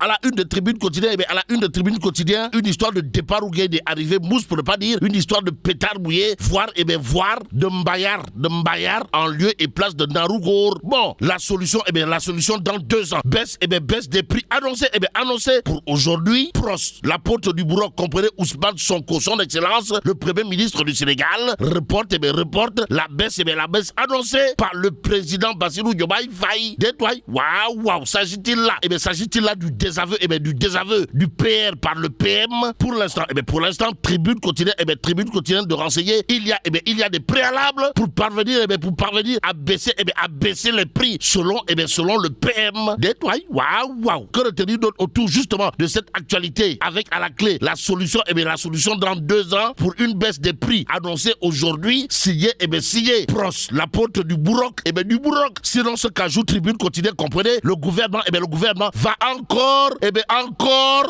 à la une de Tribune Quotidien, à la une de Tribune Quotidien, une histoire de départ ou gain d'arrivée mousse pour ne pas dire une histoire de pétard mouillé, voir de Mbayar en lieu et place de Narougour. Bon, la solution dans 2 ans. Baisse des prix annoncée pour aujourd'hui. Pros, l'apôtre du bourreau, comprenez Ousmane Sonko, son excellence, le premier ministre du Sénégal, reporte la baisse annoncée par le président Bassirou Diomaye Faye. Détoile. Waouh, s'agit-il là du désaveu du PR par le PM pour l'instant. Tribune quotidienne de renseigner, il y a des préalables pour parvenir à baisser les prix selon le PM. Détoile. Waouh. Que retenir d'autre autour justement de cette actualité avec à la clé la solution dans 2 ans pour une baisse des prix annoncée aujourd'hui, signé Pros, l'apôtre du bourroc, sinon ce qu'ajoute Tribune Quotidienne, comprenez, le gouvernement va encore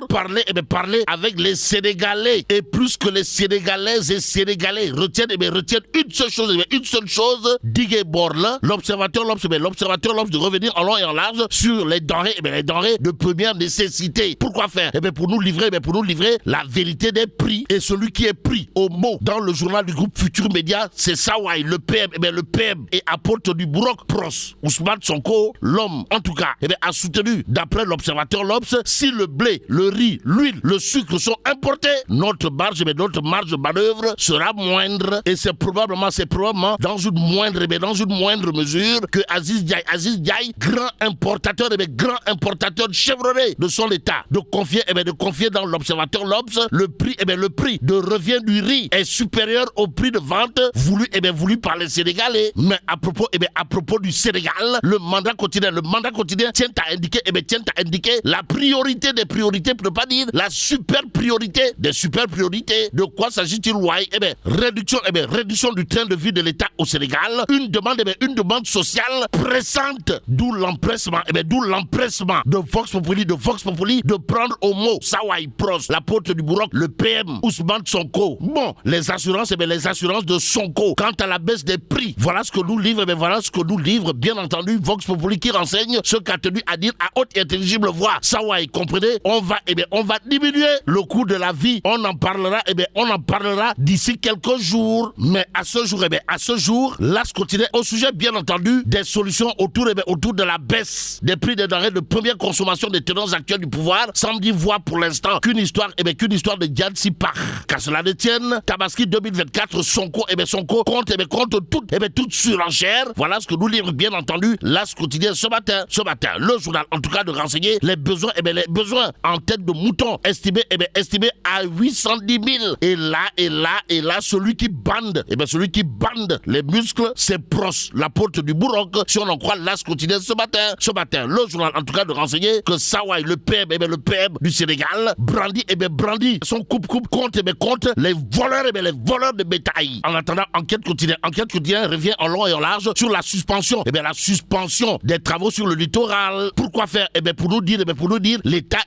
parler avec les Sénégalais, et plus que les Sénégalaises et Sénégalais retiennent une seule chose, Digué Borla, l'observateur L'Obs de revenir en long et en large sur les denrées de première nécessité. Pourquoi faire? Pour nous livrer la vérité des prix, et celui qui est pris au mot dans le journal du groupe Futur Média, c'est Sawai, le PM, le PM et apôtre du Bourroc Pros, Ousmane Sonko, l'homme, en tout cas, a soutenu, d'après l'observateur L'Obs, si le blé, le riz, l'huile, le sucre sont importés, notre marge de manœuvre sera moindre, et c'est probablement dans une moindre mesure que Aziz Ndiaye, grand importateur chevronné de son état, de confier dans l'observateur L'Obs le prix de revient du riz est supérieur au prix de vente voulu par les Sénégalais. Mais à propos du Sénégal, le mandat quotidien tient à indiquer la priorité des priorités, pour ne pas dire la super priorité des super priorités. De quoi s'agit-il? Réduction du train de vie de l'État au Sénégal, une demande sociale pressante, d'où l'empressement de Vox Populi de prendre au mot Sawai Pros, l'apôtre du Bourroc, le PM Ousmane Sonko. Bon, les assurances de Sonko quant à la baisse des prix, voilà ce que nous livre, bien entendu, Vox Populi, qui renseigne ce qu'a tenu à dire à haute et intelligible voix Sawai, comprenez, on va diminuer le coût de la vie, on en parlera d'ici quelques jours. Mais à ce jour, l'As continue au sujet, bien entendu, des solutions autour de la baisse des prix des denrées de première consommation des tenants actuels du pouvoir, semble y voir pour l'instant qu'une histoire de Diane Sipar. Qu'à cela ne tienne, Tabaski 2024, Sonko compte toute surenchère. Voilà ce que nous livre, bien entendu, L'As quotidien ce matin. Le journal, en tout cas, de renseigner les besoins en tête de mouton, estimés à 810 000. Et là, celui qui bande les muscles, c'est Pros, l'apôtre du Bourroc, si on en croit L'As quotidien ce matin. Le journal, en tout cas, de renseigner que Sawai, le PM du Sénégal, brandit son coupe compte les voleurs de bétail. En attendant, enquête quotidienne revient en long et en large sur la suspension des travaux sur le littoral. Pourquoi faire? Pour nous dire, l'État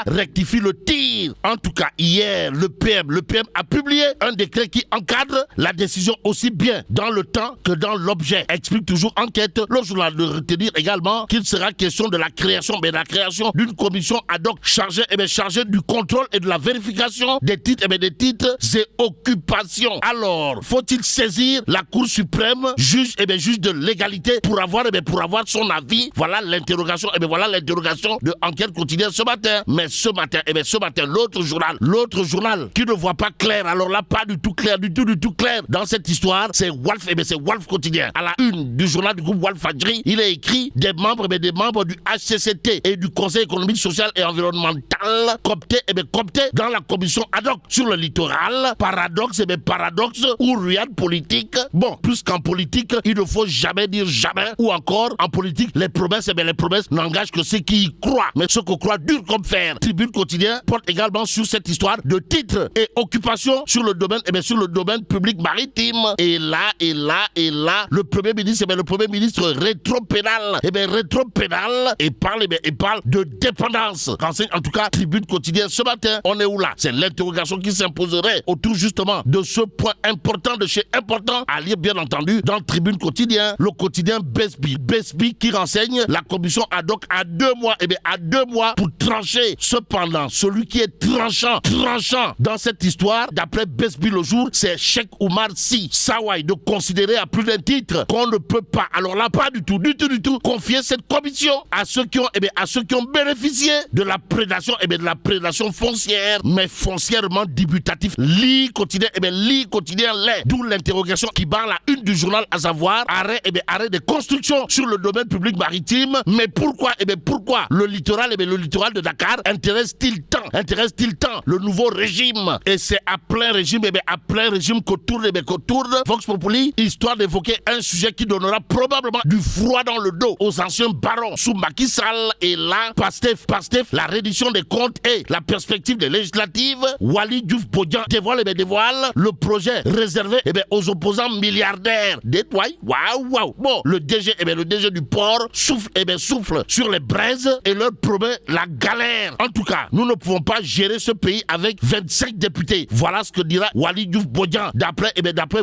rectifie le tir. En tout cas, hier, le PM a publié un décret qui encadre la décision aussi bien dans le temps que dans l'objet. Explique toujours enquête. Le journal de retenir également qu'il sera question de la création d'une commission ad hoc chargée du contrôle et de la vérification des titres et occupations. Alors, faut-il saisir la Cour suprême, juge de l'égalité, pour avoir son avis? Voilà l'interrogation de enquête quotidienne ce matin. Mais ce matin, l'autre journal qui ne voit pas clair, alors là, pas du tout clair dans cette histoire, c'est Walf quotidien. À la une du journal du groupe Walf Fadjri, il est écrit des membres du HCCT et du Conseil économique, social et environnemental cooptés dans la commission ad hoc sur le littoral. Paradoxe ou ruade politique. Bon, plus qu'en politique, il ne faut jamais dire jamais, ou encore en politique, les promesses n'engagent que ceux qui y croient. Mais ceux qui croient dur comme fer. Tribune quotidien porte également sur cette histoire de titres et occupations sur le domaine public maritime. Et là, le premier ministre rétropénal, et parle de dépendance. Renseigne en tout cas Tribune quotidien ce matin. On est où là? C'est l'interrogation qui s'imposerait autour justement de ce point important de chez important à lire, bien entendu, dans Tribune quotidien, le quotidien Besbi qui renseigne la commission ad hoc à 2 mois moi pour trancher. Cependant, celui qui est tranchant dans cette histoire, d'après Besbi le jour, c'est Cheikh Oumar Sy Sawai, de considérer à plus d'un titre qu'on ne peut pas, alors là, pas du tout, confier cette commission à ceux qui ont bénéficié de la prédation, de la prédation foncière, mais foncièrement débutatif. Lit quotidien l'est. D'où l'interrogation qui barre la une du journal, à savoir arrêt des constructions sur le domaine public maritime. Mais pourquoi le littoral de Dakar intéresse-t-il tant le nouveau régime? Et c'est à plein régime que tourne Vox Populi, histoire d'évoquer un sujet qui donnera probablement du froid dans le dos aux anciens barons sous Macky Sall. Et là, Pastef, la reddition des comptes et la perspective des législatives. Waly Diouf Bodian dévoile le projet réservé aux opposants milliardaires. Waouh. Bon, le DG du port souffle sur les braises et leur promet la galère. En tout cas, nous ne pouvons pas gérer ce pays avec 25 députés. Voilà ce que dira Waly Diouf Bodian d'après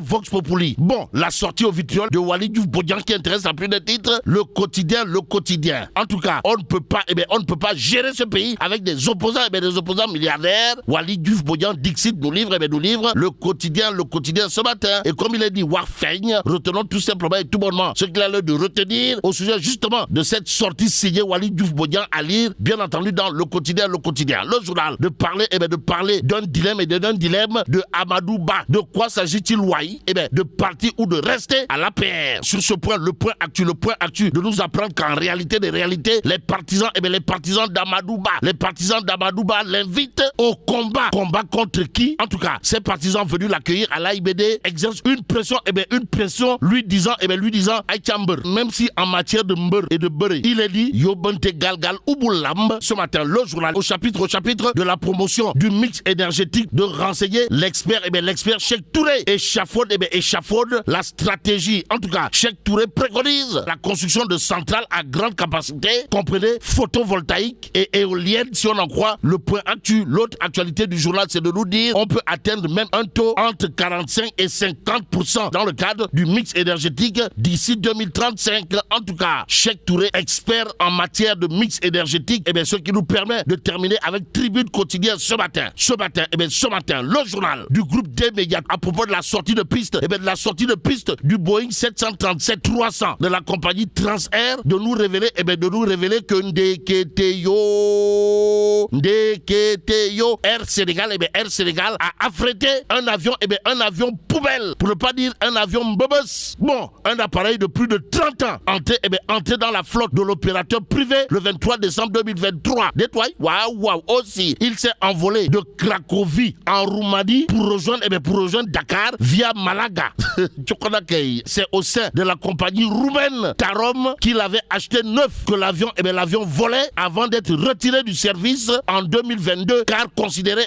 Vox Populi. Bon, la sortie au vitriol de Waly Diouf Bodian qui intéresse à plus de titres, le quotidien. En tout cas, on ne peut pas gérer ce pays avec des opposants milliardaires. Waly Diouf Bodian Dixit nous livre le quotidien ce matin. Et comme il a dit Warfeigne, retenons tout simplement et tout bonnement ce qu'il a l'air de retenir au sujet justement de cette sortie signée Waly Diouf Bodian à lire, bien entendu, dans le quotidien. Le journal de parler d'un dilemme de Amadou Ba. De quoi s'agit-il, Wai? De partir ou de rester à l'APR. Sur ce point, le point actu de nous apprendre qu'en réalité des réalités, les partisans d'Amadou Ba l'invitent au combat. Combat contre qui? En tout cas, ces partisans venus l'accueillir à l'AIBD exercent une pression, lui disant Aïchamber. Même si en matière de mbeur et de beurre, il est dit Yobante Galgal Uboulamb. Ce matin, le journal au chapitre de la promotion du mix énergétique, de renseigner l'expert Cheikh Touré échafaude la stratégie. En tout cas, Cheikh Touré préconise la construction de centrales à grande capacité, comprenez photovoltaïque et éolienne, si on en croit le point actu. L'autre actualité du journal, c'est de nous dire on peut atteindre même un taux entre 45 et 50% dans le cadre du mix énergétique d'ici 2035. En tout cas, Cheikh Touré, expert en matière de mix énergétique, ce qui nous permet de terminer avec Tribune Quotidien ce matin, le journal du groupe des médias à propos de la sortie de piste, du Boeing 737-300 de la compagnie Transair, de nous révéler que Ndeketeyo Air Sénégal a affrété un avion poubelle, pour ne pas dire un avion bobos. Bon, un appareil de plus de 30 ans entré dans la flotte de l'opérateur privé le 23 décembre 2023. Waouh. Aussi, il s'est envolé de Cracovie en Roumanie pour rejoindre Dakar via Malaga. C'est au sein de la compagnie roumaine Tarom qu'il avait acheté neuf que l'avion volait avant d'être retiré du service en 2022, car considéré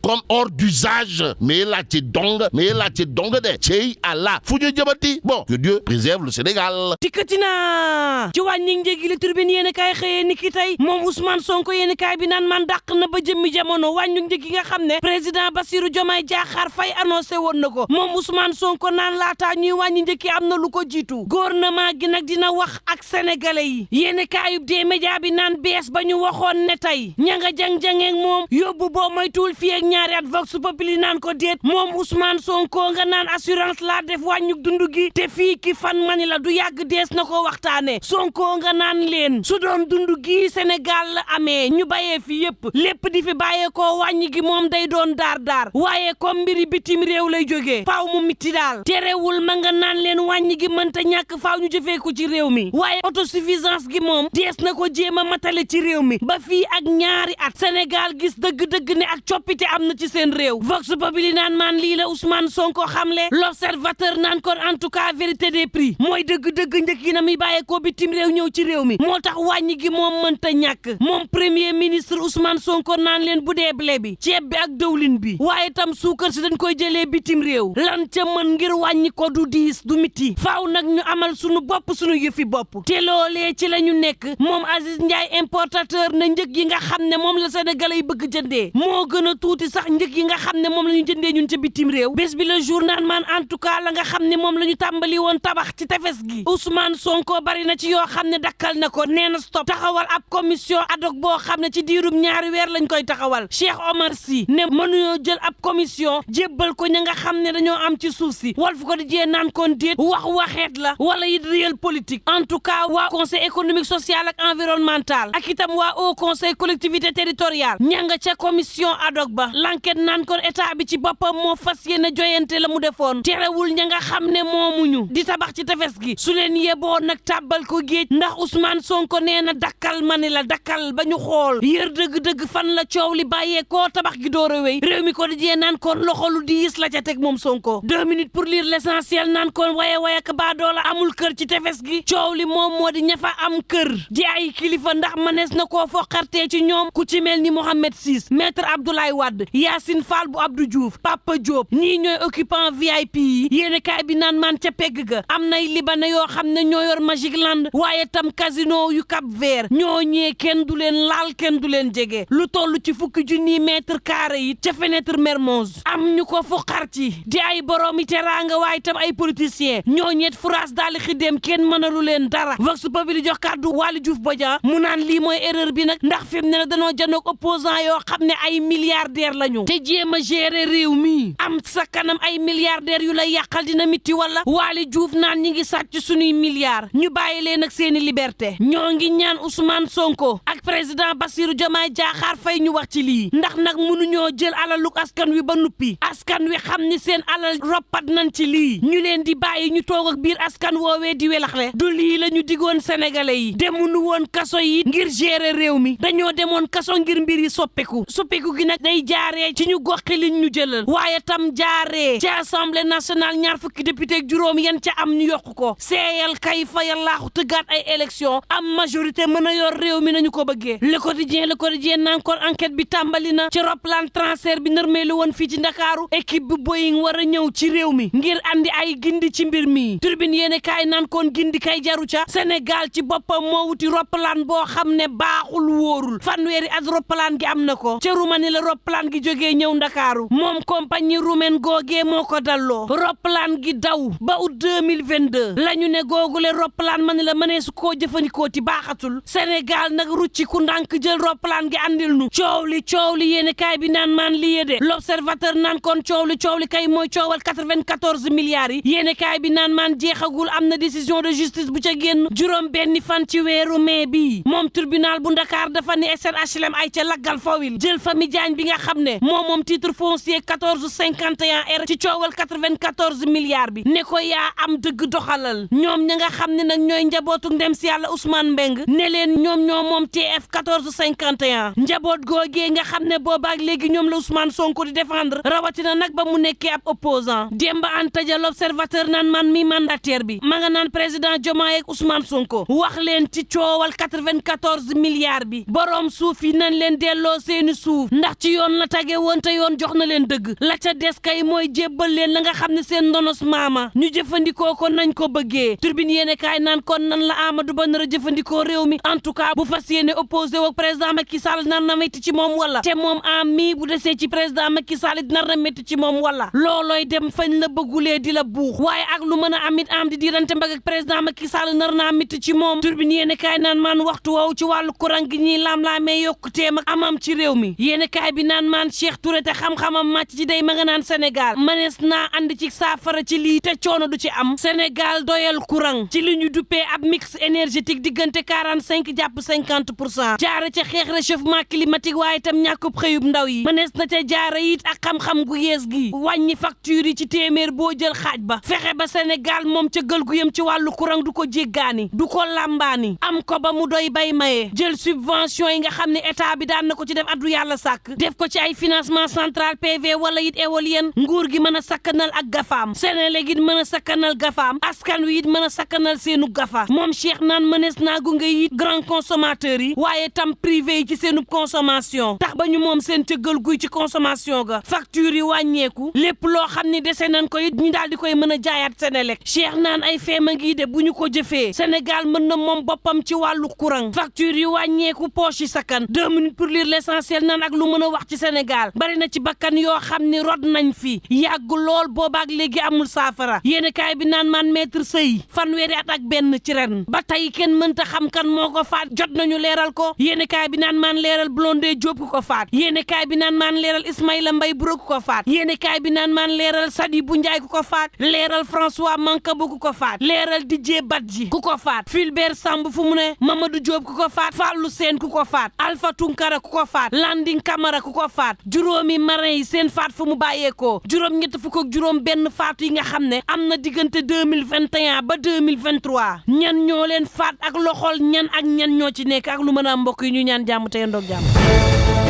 comme hors d'usage. Mais là tu dong de Tchei Allah Foudiou Diabati. Bon, que Dieu préserve le Sénégal. Tikatina ci wàññi njëgi li Tribune yéen kaay xëyee ni ki tey moom Ousmane Sonko yéen kaay bi naan man dàq na ba jëmmi jamono wàññi njëgi nga xam ne président Bassirou Diomaye Diakhar Faye annoncé woon na ko. moom Ousmane Sonko naan laataa ñuy wàññi njëgi am na lu ko jiitu. gouvernement gi nag dina wax ak sénégalais yi. yéen kaayub des médias bi naan bees ba ñu waxoon ne tey ña nga jang-jangeeg moom yóbbu boo moytuwul fii ak ñaari at Vox Populi naan ko déet moom Ousmane Sonko nga naan assurance laa def wàññu dund gi te fii ki fan mani la du yàgg dees na ko waxtaane Sonko nga naan leen su doon dund gi Sénégal la amee ñu bayee fi lépp di fi bàyyee koo wàññi gi moom day doon daar waaye comme mbiri bitim réew lay jógee faaw mu mitti daal terewul ma nga naan leen wàññi gi mënta ñàkk faaw ñu jëfee ko ci réew mi waaye autosuffisance gi moom dees na ko jéem a matale ci réew mi ba fii ak ñaari at Sénégal gis dëgg-dëgg ne ak coppite am na ci seen réew Vox Populi naan maan lii la Ousmane Sonko xamle l'observateur naan kon en tout cas vérité des prix mooy dëgg-dëgg njëkk yi na muy bàyyeekoo bitim réew ñëw ci réew mi moo tax wàññi gi moom mënta ñàkk moom premier ministre Ousmane Sonko naan leen bu dee blé bi ceeb bi ak dëwlin bi waaye tam suukar si dañ koy jëlee bitim réew lan ca mën ngir wàññi ko du diis du miti faaw nag ñu amal sunu bopp sunu yëfi bopp te loolee ci la ñu nekk moom Aziz Ndiaye importateur na njëg yi nga xam ne moom la Sénégalais yi bëgg jëndee moo gën a tuuti sax njëg yi nga xam ne moom la ñu jëndee ñun ca bitim réew bés bi le journal man en tout cas la nga xam ne moom la ñu tàmbali woon tabax ci tefes gi Ousmane Sonko bari na ci yoo xam ne dakkal na ko nee na stop taxawal ab ab commission ad hoc boo xam ne ci diirum ñaari weer lañ koy taxawal Cheikh Omar Sy ne mënuñoo jël ab commission jébbal ko ña nga xam ne dañoo am ci suuf si Walf Quotidien naan kon déet waxeet la wala it réel politique en tout cas waa conseil économique social ak environnemental ak itam waa haut conseil collectivité territoriale ña nga ca commission ad hoc ba l'enquête naan kon état bi ci boppam moo fas yéene joyante la mu defoon terewul ña nga xam ne moomuñu di tabax ci tefes gi su leen yeboo nag tàbbal ko géej ndax Ousmane Sonko nee na dakkal ma ni la dakkal ba ñu xool yër dëgg-dëgg fan la coow li bàyyee koo tabax gi door a wéy réew mi ko di naan kon loxo lu diis la ca teg moom Sonko 2 minutes pour lire l'essentiel naan kon waye ak baadoola amul kër ci tefes gi coow li moom moo di ña fa am kër di ay kilifa ndax mënees na koo foqartee ci ñoom ku ci mel ni Mohamed Sis maître Abdoulaye Wade Yacine Fall bu Abdou Diouf Papa Diop ñii ñooy occupant VIP yi yéene kaay bi naan man ca pegg ga am nay libanais yoo xam ne ñoo yor Magic Land waaye tam casino yu Cap Vert ñoo ñee kenn du leen laal kenn du leen jege lu toll ci fukki junniy mètre carré yi ca fenêtre Mermoz am ñu ko foqar ci di ay boroomi teraanga waaye tam ay politiciens ñoo ñeet France daal di xiddeem kenn mënalu leen dara Vox Populi jox kàddu Waly Diouf Bodian mu naan lii mooy erreur bi nag ndax fi mu ne danoo janoog opposant yoo xam ne ay milliardaires lañu te jéem a gérer réew mi am sa kanam ay milliardaires yu lay yàqal dina mitti wala Waly Diouf naan ñi ngi sàcc suñuy milliards ñu bàyyi leen ak seeni liberté ñoo ngi ñaan Ousmane Sonko ak président Bassirou Diomaye Diakhar Faye ñu wax ci lii ndax nag mënuñoo jël alaluk askan wi ba nuppi askan wi xam ni seen alal roppat nañ ci lii ñu leen di bàyyi ñu toog ak biir askan woowee di welaxle du lii la ñu digoon sénégalais yi demuñu woon kaso yi ngir gérer réew mi dañoo demoon kaso ngir mbir yi soppeeku gi nag day jaaree ci ñu goxi liñ ñu jëlal waaye tam jaaree ci assemblée nationale ñaar fukki député ak juróom yan ca am ñu yokku ko seeyal kay fayal laaxu tëggaat ay élection am majorité mën a yor réew mi nañu ko bëggee le quotidien naan kon enquête bi tàmbali na ci roplaan transfert bi nërmeelu woon fii ci Ndakaaru équipe bu Boeing war a ñëw ci réew mi ngir andi ay gindi ci mbir mi turbine yéene kaay naan kon gindi kay jaru ca Sénégal ci boppam moo wuti roppalaan boo xam ne baaxul wóorul fanweeri at roppalaan gi am na ko ca Roumanie la roppalaan gi jógee ñëw Ndakaaru moom compagnie roumaine googee moo ko dalloo roppalaan gi daw ba août 2022 la ñu ne googule roppalaan ma ne la mënee su koo jëfandikoo ti baaxatul Sénégal nag rucci ku ndànk jël roppalaan gi andil nu coow li yéene kaay bi naan maan li yee de l'observateur naan kon coow li kay mooy coowal 94 milliards yi yéene kaay bi naan maan jeexagul am na décision de justice bu ca génn juróom benni fan ci weeru mai bi moom tribunal bu Ndakaar dafa ne SNHLM ay ca laggal fawil jël famille Diagne bi nga xam ne moom titre foncier 1451R ci coowal 94 milliards bi ne ko yaa am dëgg doxalal ñoom ña nga xam ne nag ñooy njabootu ndem si yàlla Ousmane Mbeng ne leen ñoom ñoo moom TF 1451 njaboot googee nga xam ne boobaak léegi ñoom la Ousmane Sonko di défendre rawatina nag ba mu nekkee ab opposant Demba Anta Dia l'observateur naan man mi mandataire bi ma nga naan président Diomaye ak Ousmane Sonko wax leen ci coowal 94 milliards bi borom suuf yi nañ leen delloo seeni suuf ndax ci yoon la tage woon te yoon jox na leen dëgg la ca des kay mooy jébbal leen la nga xam ne seen ndonos maama ñu jëfandikoo ko nañ ko bëggee turbine yéene kaay naan kon nan la Amadou Ba nar a jëfandikoo réew mi en tout cas bu fas yéene opposé wak président Macky Sall nar na métti ci moom wala te moom mi bu desee ci président Macky Sall nar na métti ci moom wala loolooy dem fañ la bëggulee di la buux waaye ak lu mën a amit am di diirante mbag ak président Macky Sall nar naa métti ci moom turbine yéene kaay naan maan waxtu woowu ci wàllu courant gi ñiy laam-laamee yokkuteem ak amam ci réew mi yéene kaay bi naan maan Cheikh Touré te xam-xamam màcc ci day ma nga naan Sénégal manees naa ànd ci saafara ci lii te coono du ci am Sénégal doyal courant ci li ñu duppee ab mix énergétique diggante 45 jàpp 50% jaare ca xeex réchauffement climatique waaye itam ñàkkub xëyub ndaw yi manees na ca jaare it ak xam-xam gu yees gi wàññi facture yi ci téeméer boo jël xaaj ba fexe ba Sénégal moom ca gël gu yëm ci wàllu courant du ko jéggaani du ko làmbaani am ko ba mu doy bay maye jël subvention yi nga xam ne état bi daan na ko ci def addu yàlla sàkk def ko ci ay financement central PV wala it éolienne nguur gi mën a sakkanal ak gafaam Sénégal it mën a sakkanal gafaam askan wi it mën a sakkanal seenu gafa moom Cheikh naan mënees naa gunge it grand consommateur yi waaye tam privé yi ci seenu consommation tax ba ñu moom seen cëggal guy ci consommation ga facture yi wàññeeku lépp loo xam ne dese nañ ko it ñu daal di koy mën a jaayaat Sénélec Cheikh naan ay feema ngi de bu ñu ko jëfee Sénégal mën na moom boppam ci wàllu courant facture yi wàññeeku poche yi sakkan 2 minutes pour lire l'essentiel naan ak lu mën a wax ci Sénégal bari na ci bakkan yoo xam ni rod nañ fi yàgg lool boobaak léegi amul saafara yéene kaay bi naan man maître sëy fanweeri at ak benn ci ren ba tey kenn mënta xam kan moo ko faat faat jot nañu leeral ko yéenekaay bi naan maan leeral Blondin Diop ku ko faat yéenekaay bi naan maan leeral Ismaïla Mbaye Buro ku ko faat yéenekaay bi naan maan leeral Sadibou Ndiaye ku ko faat leeral François Mancabou ku ko faat leeral Didier Badji ku ko faat Fulbert Samb fu mu ne Mamadou Diop ku ko faat Fallou Sène ku ko faat Alpha Tunkara ku ko faat Landing Camara ku ko faat juróomi marin yi seen faat fu mu bàyyeekoo juróom-ñett fukk ak juróom benn faatu yi nga xam ne am na diggante 2021 ba 2023 ñan ñoo leen faat ak loxol ñan ak ñan ñoo ci nekk ak lu mën a mbokk yi ñu ñaan jàmm te yendoog jàmm